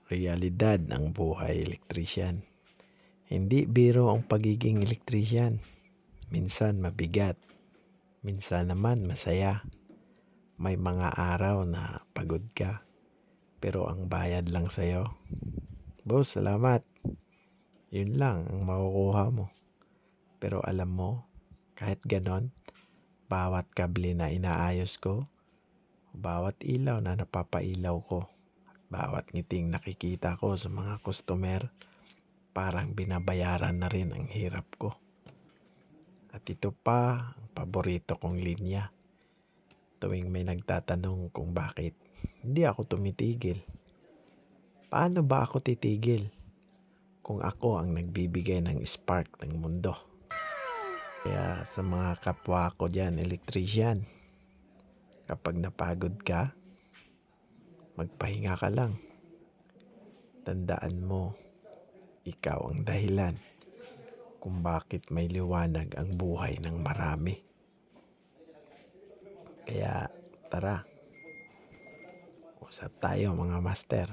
realidad ng buhay elektrisyan. Hindi biro ang pagiging elektrisyan. Minsan mabigat, minsan naman masaya. May mga araw na pagod ka, pero ang bayad lang sa'yo. Boss, salamat. Yun lang ang makukuha mo. Pero alam mo, kahit ganon, bawat kable na inaayos ko, bawat ilaw na napapailaw ko, bawat ngiting nakikita ko sa mga customer, parang binabayaran na rin ang hirap ko. At ito pa ang paborito kong linya. Tuwing may nagtatanong kung bakit hindi ako tumitigil. Paano ba ako titigil kung ako ang nagbibigay ng spark ng mundo? Kaya sa mga kapwa ko dyan, electrician, kapag napagod ka, magpahinga ka lang. Tandaan mo, ikaw ang dahilan kung bakit may liwanag ang buhay ng marami. Kaya tara, usap tayo mga master.